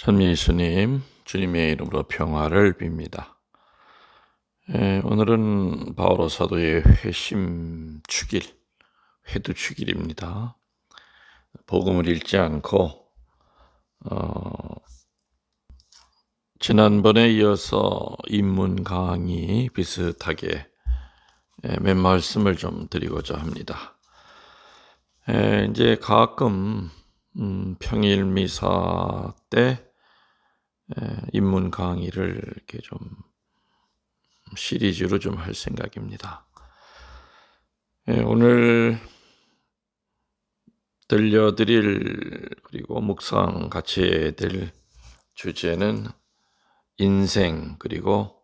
찬미 예수님, 주님의 이름으로 평화를 빕니다. 오늘은 바오로 사도의 회심 축일, 회두 축일입니다. 복음을 읽지 않고 지난번에 이어서 인문 강의 비슷하게 몇 말씀을 좀 드리고자 합니다. 이제 가끔 평일 미사 때 인문 강의를 이렇게 좀 시리즈로 좀 할 생각입니다. 오늘 들려드릴 그리고 묵상 같이 해야 될 주제는 인생 그리고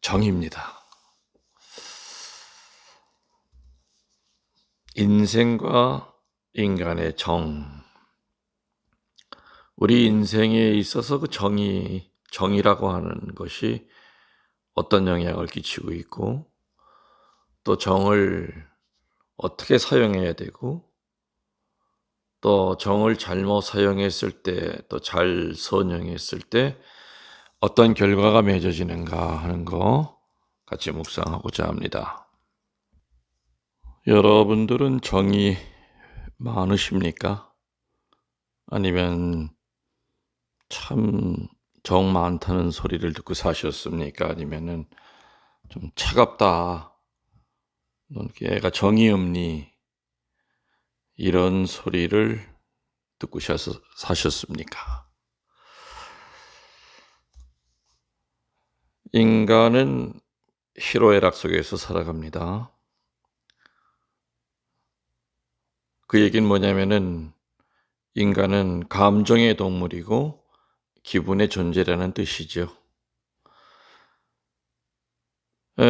정입니다. 인생과 인간의 정. 우리 인생에 있어서 그 정이라고 하는 것이 어떤 영향을 끼치고 있고 또 정을 어떻게 사용해야 되고 또 정을 잘못 사용했을 때 또 잘 선용했을 때 어떤 결과가 맺어지는가 하는 거 같이 묵상하고자 합니다. 여러분들은 정이 많으십니까? 아니면 참 정 많다는 소리를 듣고 사셨습니까? 아니면은 좀 차갑다, 넌 애가 정이 없니? 이런 소리를 듣고 사셨습니까? 인간은 희로애락 속에서 살아갑니다. 그 얘기는 뭐냐면은 인간은 감정의 동물이고 기분의 존재라는 뜻이죠.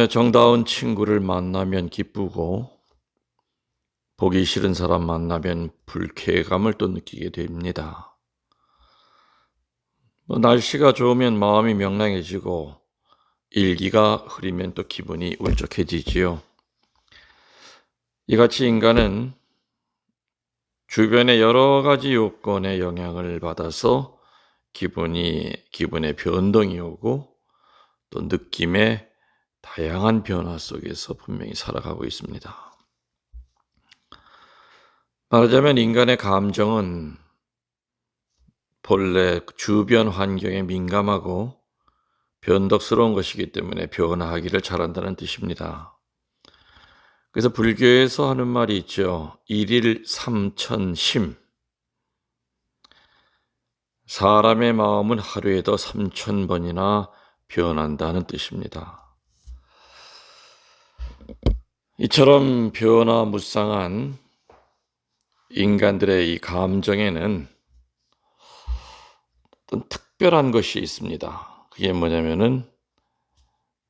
정다운 친구를 만나면 기쁘고 보기 싫은 사람 만나면 불쾌감을 또 느끼게 됩니다. 날씨가 좋으면 마음이 명랑해지고 일기가 흐리면 또 기분이 울적해지지요. 이같이 인간은 주변의 여러 가지 요건에 영향을 받아서 기분의 변동이 오고 또 느낌의 다양한 변화 속에서 분명히 살아가고 있습니다. 말하자면 인간의 감정은 본래 주변 환경에 민감하고 변덕스러운 것이기 때문에 변화하기를 잘한다는 뜻입니다. 그래서 불교에서 하는 말이 있죠. 일일 삼천심. 사람의 마음은 하루에도 3000번이나 변한다는 뜻입니다. 이처럼 변화무쌍한 인간들의 이 감정에는 어떤 특별한 것이 있습니다. 그게 뭐냐면은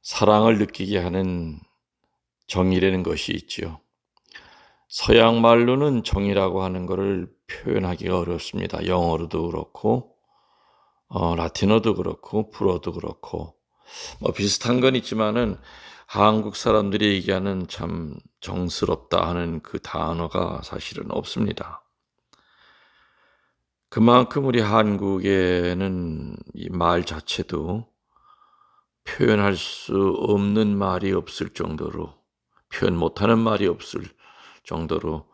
사랑을 느끼게 하는 정이라는 것이 있죠. 서양 말로는 정이라고 하는 것을 표현하기가 어렵습니다. 영어로도 그렇고 라틴어도 그렇고 불어도 그렇고 비슷한 건 있지만은 한국 사람들이 얘기하는 참 정스럽다 하는 그 단어가 사실은 없습니다. 그만큼 우리 한국에는 이 말 자체도 표현할 수 없는 말이 없을 정도로 표현 못하는 말이 없을 정도로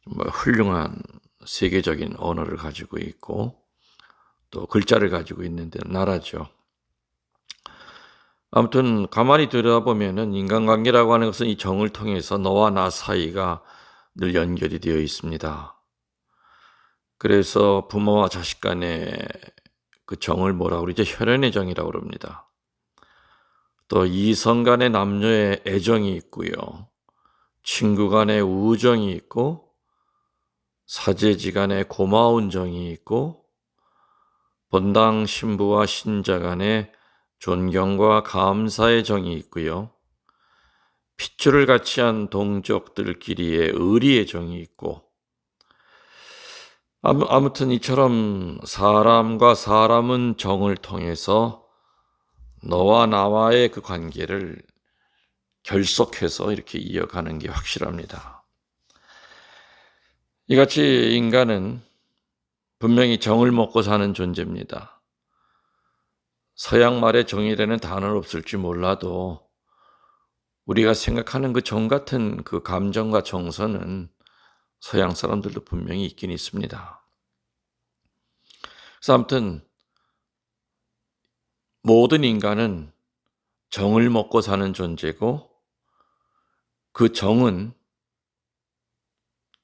정말 훌륭한 세계적인 언어를 가지고 있고 또 글자를 가지고 있는 나라죠. 아무튼 가만히 들여다보면은 인간관계라고 하는 것은 이 정을 통해서 너와 나 사이가 늘 연결이 되어 있습니다. 그래서 부모와 자식 간의 그 정을 뭐라고 그러죠? 혈연의 정이라고 그럽니다. 또 이성 간의 남녀의 애정이 있고요. 친구 간의 우정이 있고 사제지 간의 고마운 정이 있고 본당 신부와 신자 간의 존경과 감사의 정이 있고요. 핏줄을 같이 한 동족들끼리의 의리의 정이 있고 아무튼 이처럼 사람과 사람은 정을 통해서 너와 나와의 그 관계를 결속해서 이렇게 이어가는 게 확실합니다. 이같이 인간은 분명히 정을 먹고 사는 존재입니다. 서양 말에 정이라는 단어는 없을지 몰라도 우리가 생각하는 그 정 같은 그 감정과 정서는 서양 사람들도 분명히 있긴 있습니다. 그래서 아무튼 모든 인간은 정을 먹고 사는 존재고 그 정은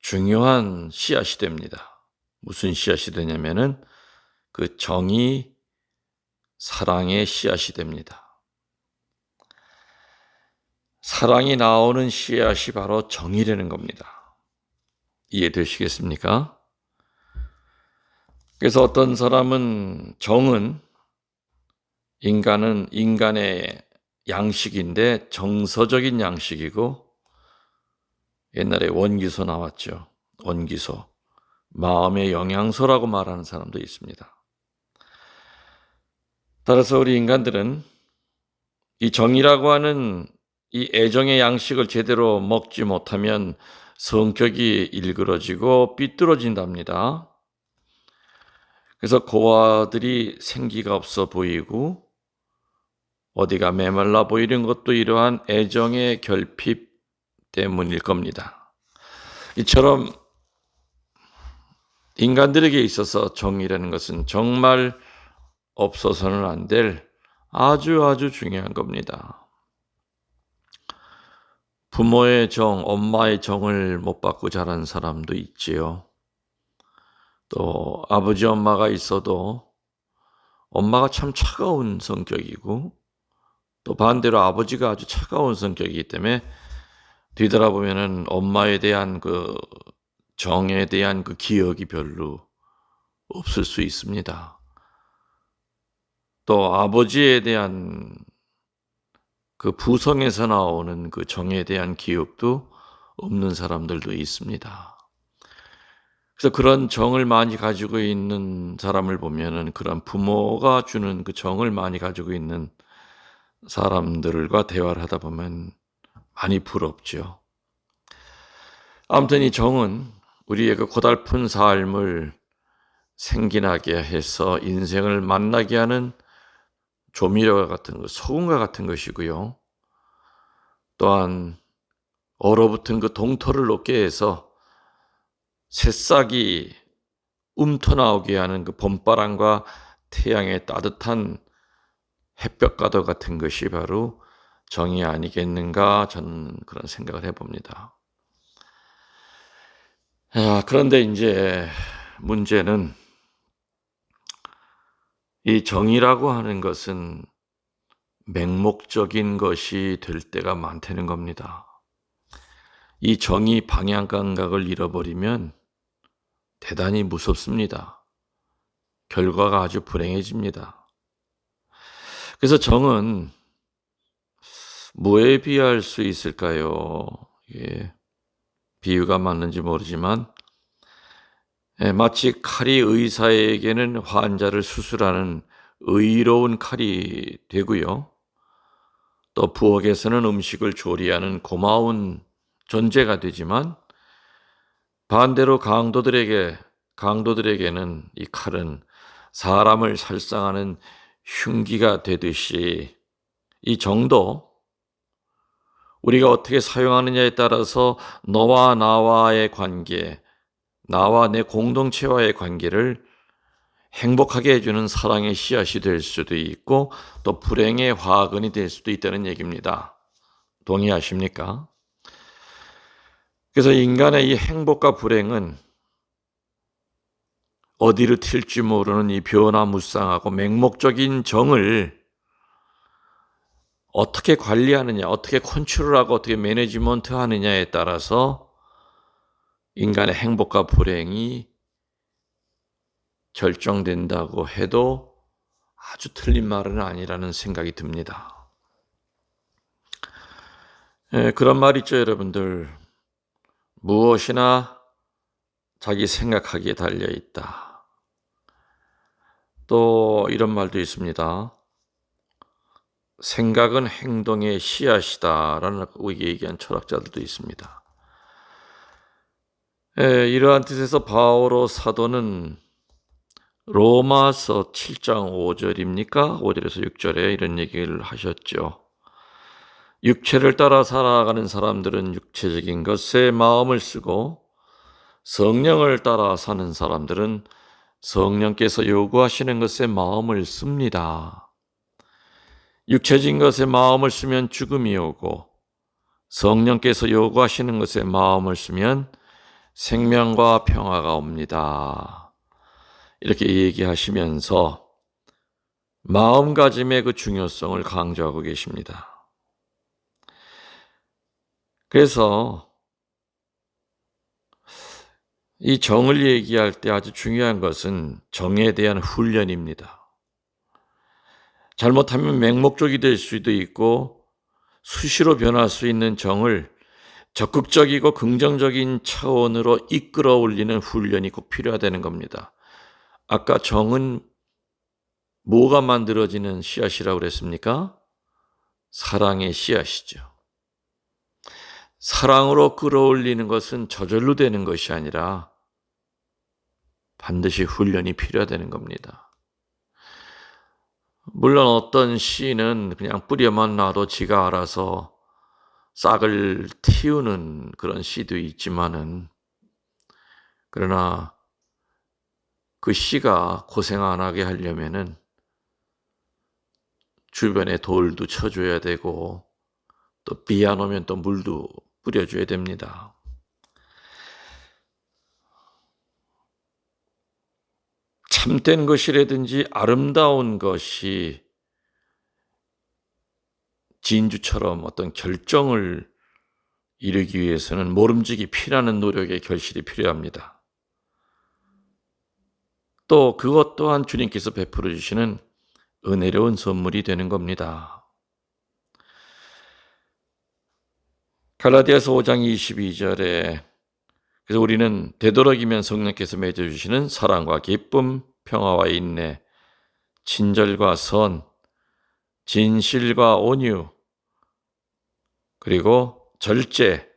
중요한 씨앗이 됩니다. 무슨 씨앗이 되냐면은 그 정이 사랑의 씨앗이 됩니다. 사랑이 나오는 씨앗이 바로 정이라는 겁니다. 이해되시겠습니까? 그래서 어떤 사람은 정은 인간의 양식인데 정서적인 양식이고 옛날에 원기소 나왔죠. 원기소. 마음의 영양소라고 말하는 사람도 있습니다. 따라서 우리 인간들은 이 정이라고 하는 이 애정의 양식을 제대로 먹지 못하면 성격이 일그러지고 삐뚤어진답니다. 그래서 고아들이 생기가 없어 보이고 어디가 메말라 보이는 것도 이러한 애정의 결핍 때문일 겁니다. 이처럼 인간들에게 있어서 정이라는 것은 정말 없어서는 안 될 아주 중요한 겁니다. 부모의 정, 엄마의 정을 못 받고 자란 사람도 있지요. 또 아버지 엄마가 있어도 엄마가 참 차가운 성격이고 또 반대로 아버지가 아주 차가운 성격이기 때문에 뒤돌아보면은 엄마에 대한 그 정에 대한 그 기억이 별로 없을 수 있습니다. 또 아버지에 대한 그 부성에서 나오는 그 정에 대한 기억도 없는 사람들도 있습니다. 그래서 그런 정을 많이 가지고 있는 사람을 보면은 그런 부모가 주는 그 정을 많이 가지고 있는 사람들과 대화를 하다 보면 많이 부럽죠. 아무튼 이 정은 우리의 그 고달픈 삶을 생기나게 해서 인생을 만나게 하는 조미료와 같은 것, 소금과 같은 것이고요. 또한 얼어붙은 그 동토를 녹게 해서 새싹이 움터나오게 하는 그 봄바람과 태양의 따뜻한 햇볕과도 같은 것이 바로 정이 아니겠는가 저는 그런 생각을 해봅니다. 그런데 이제 문제는 이 정이라고 하는 것은 맹목적인 것이 될 때가 많다는 겁니다. 이 정이 방향 감각을 잃어버리면 대단히 무섭습니다. 결과가 아주 불행해집니다. 그래서 정은 뭐에 비할 수 있을까요? 이게 비유가 맞는지 모르지만 마치 칼이 의사에게는 환자를 수술하는 의로운 칼이 되고요. 또 부엌에서는 음식을 조리하는 고마운 존재가 되지만 반대로 강도들에게는 이 칼은 사람을 살상하는 흉기가 되듯이 이 정도 우리가 어떻게 사용하느냐에 따라서 너와 나와의 관계, 나와 내 공동체와의 관계를 행복하게 해주는 사랑의 씨앗이 될 수도 있고 또 불행의 화근이 될 수도 있다는 얘기입니다. 동의하십니까? 그래서 인간의 이 행복과 불행은 어디로 튈지 모르는 이 변화무쌍하고 맹목적인 정을 어떻게 관리하느냐, 어떻게 컨트롤하고 어떻게 매니지먼트 하느냐에 따라서 인간의 행복과 불행이 결정된다고 해도 아주 틀린 말은 아니라는 생각이 듭니다. 그런 말 있죠, 여러분들. 무엇이나 자기 생각하기에 달려있다. 또 이런 말도 있습니다. 생각은 행동의 씨앗이다라고 얘기한 철학자들도 있습니다. 이러한 뜻에서 바오로 사도는 로마서 7장 5절입니까? 5절에서 6절에 이런 얘기를 하셨죠. 육체를 따라 살아가는 사람들은 육체적인 것에 마음을 쓰고 성령을 따라 사는 사람들은 성령께서 요구하시는 것에 마음을 씁니다. 육체적인 것에 마음을 쓰면 죽음이 오고 성령께서 요구하시는 것에 마음을 쓰면 생명과 평화가 옵니다. 이렇게 얘기하시면서 마음가짐의 그 중요성을 강조하고 계십니다. 그래서 이 정을 얘기할 때 아주 중요한 것은 정에 대한 훈련입니다. 잘못하면 맹목적이 될 수도 있고 수시로 변할 수 있는 정을 적극적이고 긍정적인 차원으로 이끌어 올리는 훈련이 꼭 필요하다는 겁니다. 아까 정은 뭐가 만들어지는 씨앗이라고 그랬습니까? 사랑의 씨앗이죠. 사랑으로 끌어올리는 것은 저절로 되는 것이 아니라 반드시 훈련이 필요하다는 겁니다. 물론 어떤 씨는 그냥 뿌려만 놔도 지가 알아서 싹을 틔우는 그런 씨도 있지만은, 그러나 그 씨가 고생 안 하게 하려면은 주변에 돌도 쳐줘야 되고 또 비 안 오면 또 물도 뿌려줘야 됩니다. 참된 것이라든지 아름다운 것이 진주처럼 어떤 결정을 이루기 위해서는 모름지기 피라는 노력의 결실이 필요합니다. 또 그것 또한 주님께서 베풀어 주시는 은혜로운 선물이 되는 겁니다. 갈라디아서 5장 22절에 그래서 우리는 되도록이면 성령께서 맺어주시는 사랑과 기쁨, 평화와 인내, 친절과 선, 진실과 온유, 그리고 절제,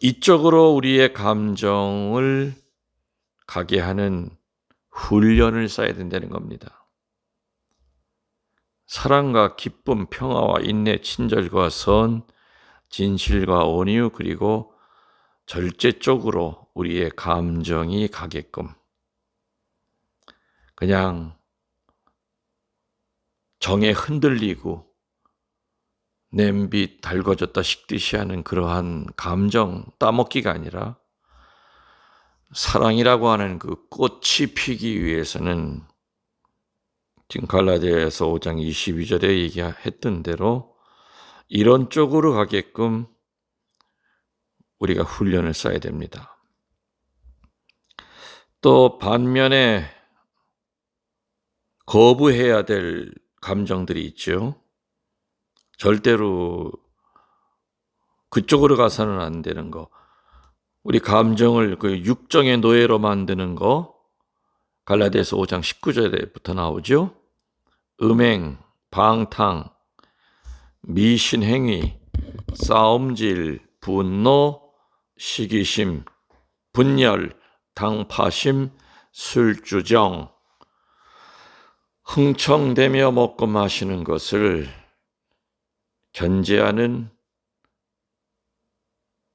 이쪽으로 우리의 감정을 가게 하는 훈련을 쌓아야 된다는 겁니다. 사랑과 기쁨, 평화와 인내, 친절과 선, 진실과 온유, 그리고 절제 쪽으로 우리의 감정이 가게끔, 그냥 정에 흔들리고 냄비 달궈졌다 식듯이 하는 그러한 감정 따먹기가 아니라 사랑이라고 하는 그 꽃이 피기 위해서는 지금 갈라디아서 5장 22절에 얘기했던 대로 이런 쪽으로 가게끔 우리가 훈련을 쌓아야 됩니다. 또 반면에 거부해야 될 감정들이 있죠. 절대로 그쪽으로 가서는 안 되는 거. 우리 감정을 그 육정의 노예로 만드는 거, 갈라디아서 5장 19절에부터 나오죠. 음행, 방탕, 미신행위, 싸움질, 분노, 시기심, 분열, 당파심, 술주정, 흥청대며 먹고 마시는 것을 견제하는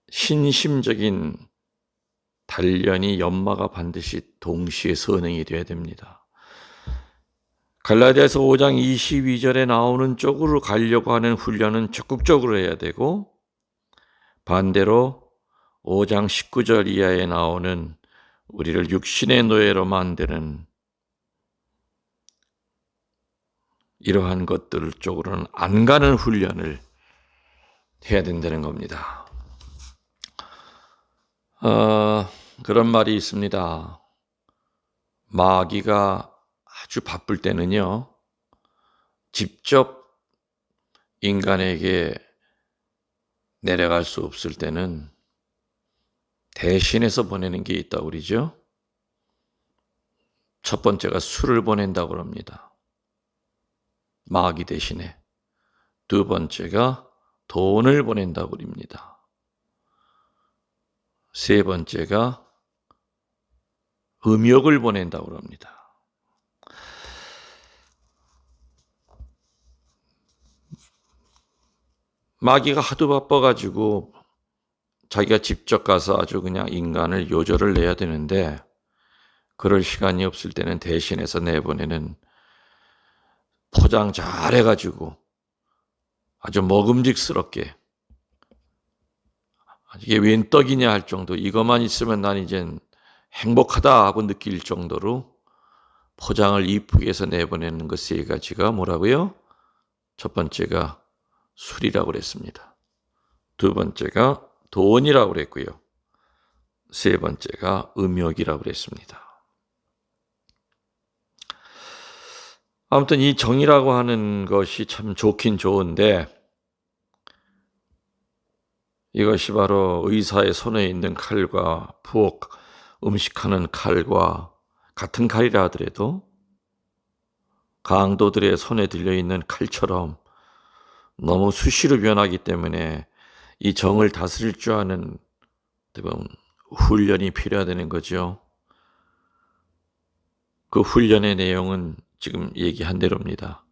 신심적인 단련이 연마가 반드시 동시에 선행이 되어야 됩니다. 갈라디아서 5장 22절에 나오는 쪽으로 가려고 하는 훈련은 적극적으로 해야 되고, 반대로 5장 19절 이하에 나오는 우리를 육신의 노예로 만드는 이러한 것들 쪽으로는 안 가는 훈련을 해야 된다는 겁니다. 그런 말이 있습니다. 마귀가 아주 바쁠 때는요, 직접 인간에게 내려갈 수 없을 때는 대신해서 보내는 게 있다고 그러죠. 첫 번째가 술을 보낸다고 합니다. 마귀 대신에. 두 번째가 돈을 보낸다고 합니다. 세 번째가 음욕을 보낸다고 합니다. 마귀가 하도 바빠가지고 자기가 직접 가서 아주 그냥 인간을 요절을 내야 되는데 그럴 시간이 없을 때는 대신해서 내보내는 포장 잘 해가지고 아주 먹음직스럽게 이게 웬 떡이냐 할 정도 이것만 있으면 난 이젠 행복하다 하고 느낄 정도로 포장을 이쁘게 해서 내보내는 것 세 가지가 뭐라고요? 첫 번째가 술이라고 그랬습니다. 두 번째가 돈이라고 그랬고요. 세 번째가 음욕이라고 그랬습니다. 아무튼 이 정이라고 하는 것이 참 좋긴 좋은데 이것이 바로 의사의 손에 있는 칼과 부엌 음식하는 칼과 같은 칼이라 하더라도 강도들의 손에 들려있는 칼처럼 너무 수시로 변하기 때문에 이 정을 다스릴 줄 아는 훈련이 필요하다는 거죠. 그 훈련의 내용은 지금 얘기한 대로입니다.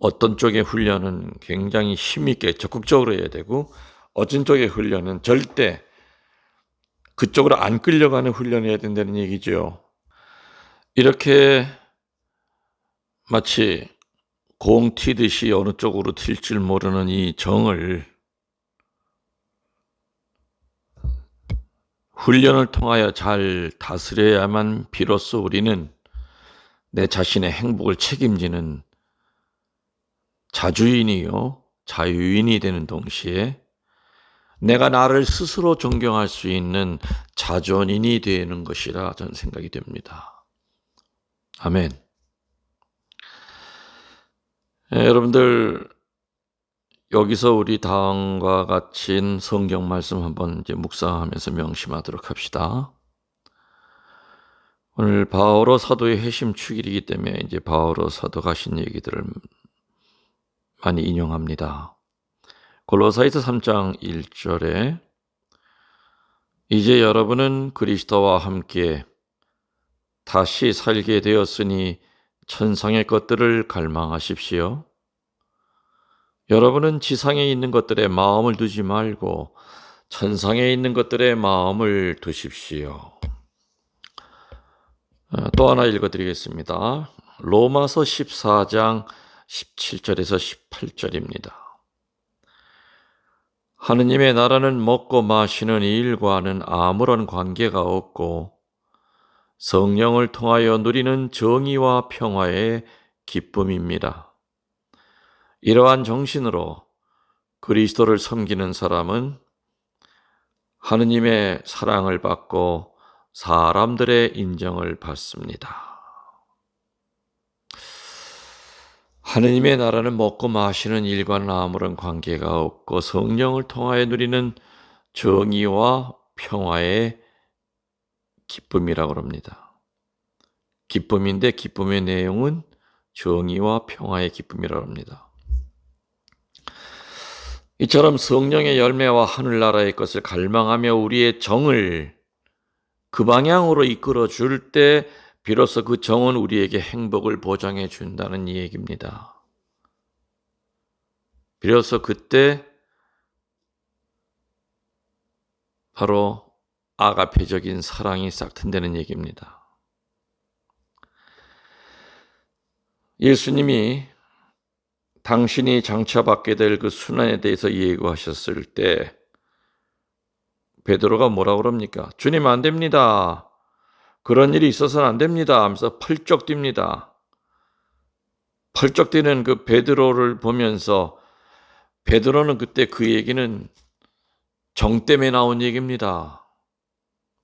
어떤 쪽의 훈련은 굉장히 힘있게 적극적으로 해야 되고 어떤 쪽의 훈련은 절대 그쪽으로 안 끌려가는 훈련을 해야 된다는 얘기죠. 이렇게 마치 공 튀듯이 어느 쪽으로 튈 줄 모르는 이 정을 훈련을 통하여 잘 다스려야만 비로소 우리는 내 자신의 행복을 책임지는 자주인이요, 자유인이 되는 동시에 내가 나를 스스로 존경할 수 있는 자존인이 되는 것이라 저는 생각이 됩니다. 아멘. 여러분들 여기서 우리 다음과 같이 성경 말씀 한번 이제 묵상하면서 명심하도록 합시다. 오늘 바오로 사도의 회심 축일이기 때문에 이제 바오로 사도가 하신 얘기들을 많이 인용합니다. 골로새서 3장 1절에 이제 여러분은 그리스도와 함께 다시 살게 되었으니 천상의 것들을 갈망하십시오. 여러분은 지상에 있는 것들에 마음을 두지 말고 천상에 있는 것들에 마음을 두십시오. 또 하나 읽어드리겠습니다. 로마서 14장 17절에서 18절입니다. 하느님의 나라는 먹고 마시는 일과는 아무런 관계가 없고 성령을 통하여 누리는 정의와 평화의 기쁨입니다. 이러한 정신으로 그리스도를 섬기는 사람은 하느님의 사랑을 받고 사람들의 인정을 받습니다. 하느님의 나라는 먹고 마시는 일과는 아무런 관계가 없고 성령을 통하여 누리는 정의와 평화의 기쁨이라고 합니다. 기쁨인데 기쁨의 내용은 정의와 평화의 기쁨이라고 합니다. 이처럼 성령의 열매와 하늘나라의 것을 갈망하며 우리의 정을 그 방향으로 이끌어 줄 때 비로소 그 정은 우리에게 행복을 보장해 준다는 얘기입니다. 비로소 그때 바로 아가페적인 사랑이 싹튼다는 얘기입니다. 예수님이 당신이 장차받게 될 그 순환에 대해서 예고하셨을 때 베드로가 뭐라고 그럽니까? 주님 안 됩니다. 그런 일이 있어서는 안 됩니다 하면서 펄쩍 뜁니다. 펄쩍 뛰는 그 베드로를 보면서 베드로는 그때 그 얘기는 정 때문에 나온 얘기입니다.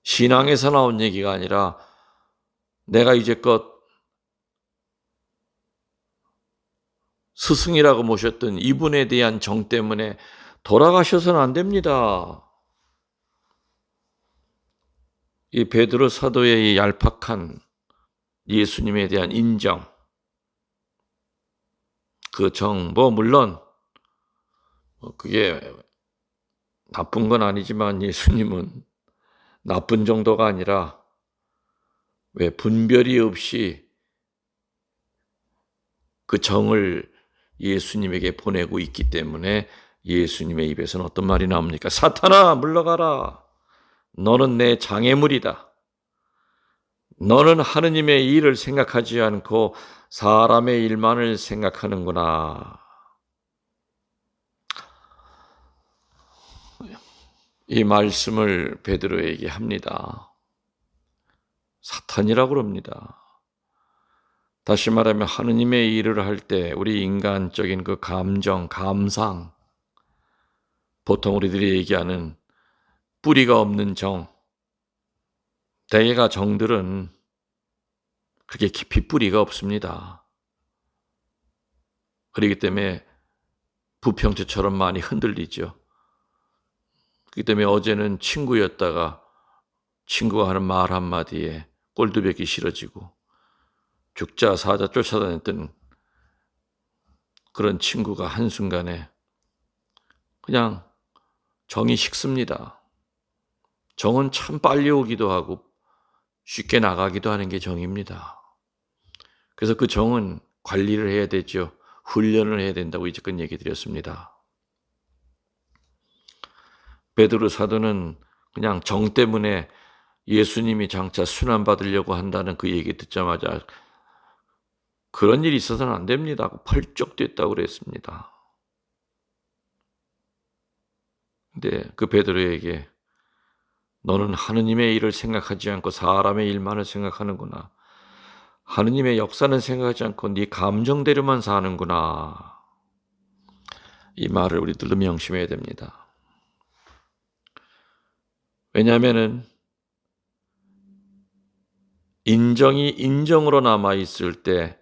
신앙에서 나온 얘기가 아니라 내가 이제껏 스승이라고 모셨던 이분에 대한 정 때문에 돌아가셔서는 안 됩니다. 이 베드로 사도의 이 얄팍한 예수님에 대한 인정, 그 정, 물론 그게 나쁜 건 아니지만 예수님은 나쁜 정도가 아니라 왜 분별이 없이 그 정을 예수님에게 보내고 있기 때문에 예수님의 입에서는 어떤 말이 나옵니까? 사탄아, 물러가라. 너는 내 장애물이다. 너는 하느님의 일을 생각하지 않고 사람의 일만을 생각하는구나. 이 말씀을 베드로에게 합니다. 사탄이라고 그럽니다. 다시 말하면 하느님의 일을 할 때 우리 인간적인 그 감정, 감상, 보통 우리들이 얘기하는 뿌리가 없는 정, 대개가 정들은 그렇게 깊이 뿌리가 없습니다. 그렇기 때문에 부평채처럼 많이 흔들리죠. 그렇기 때문에 어제는 친구였다가 친구가 하는 말 한마디에 꼴도 보기 싫어지고 죽자 사자 쫓아다녔던 그런 친구가 한순간에 그냥 정이 식습니다. 정은 참 빨리 오기도 하고 쉽게 나가기도 하는 게 정입니다. 그래서 그 정은 관리를 해야 되죠. 훈련을 해야 된다고 이제껏 얘기 드렸습니다. 베드로 사도는 그냥 정 때문에 예수님이 장차 순환받으려고 한다는 그 얘기 듣자마자 그런 일이 있어서는 안 됩니다 하고 펄쩍 뛰었다고 그랬습니다. 근데 그 베드로에게 너는 하느님의 일을 생각하지 않고 사람의 일만을 생각하는구나. 하느님의 역사는 생각하지 않고 네 감정대로만 사는구나. 이 말을 우리들도 명심해야 됩니다. 왜냐하면은 인정이 인정으로 남아있을 때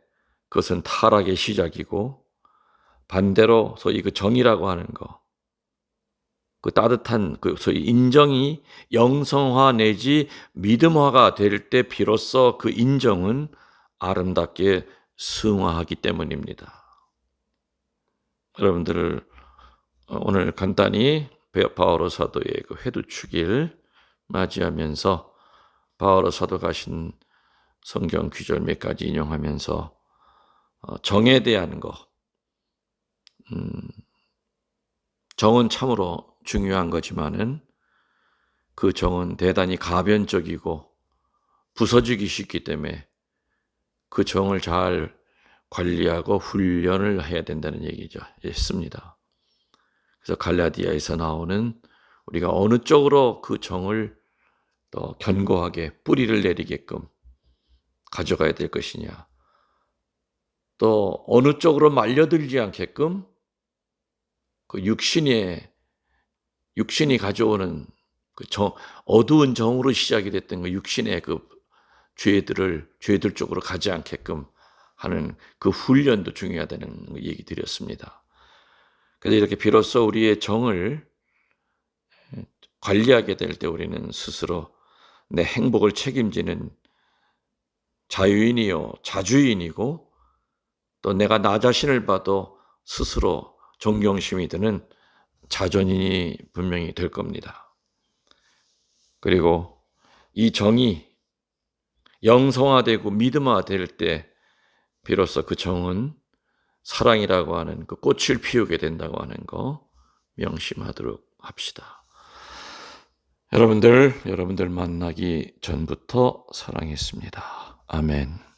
그것은 타락의 시작이고 반대로 소위 그 정이라고 하는 거, 그 따뜻한 그 소위 인정이 영성화 내지 믿음화가 될 때 비로소 그 인정은 아름답게 승화하기 때문입니다. 여러분들을 오늘 간단히 바오로 사도의 그 회두축일 맞이하면서 바오로 사도가 하신 성경 구절 몇 가지 인용하면서 정에 대한 거, 정은 참으로 중요한 거지만은 그 정은 대단히 가변적이고 부서지기 쉽기 때문에 그 정을 잘 관리하고 훈련을 해야 된다는 얘기죠. 했습니다. 그래서 갈라디아에서 나오는 우리가 어느 쪽으로 그 정을 더 견고하게 뿌리를 내리게끔 가져가야 될 것이냐, 또 어느 쪽으로 말려들지 않게끔 그 육신이 가져오는 그 어두운 정으로 시작이 됐던 그 육신의 그 죄들 쪽으로 가지 않게끔 하는 그 훈련도 중요하다는 얘기 드렸습니다. 그래서 이렇게 비로소 우리의 정을 관리하게 될 때 우리는 스스로 내 행복을 책임지는 자유인이요 자주인이고 또 내가 나 자신을 봐도 스스로 존경심이 드는 자존인이 분명히 될 겁니다. 그리고 이 정이 영성화되고 믿음화될 때 비로소 그 정은 사랑이라고 하는 그 꽃을 피우게 된다고 하는 거 명심하도록 합시다. 여러분들 만나기 전부터 사랑했습니다. 아멘.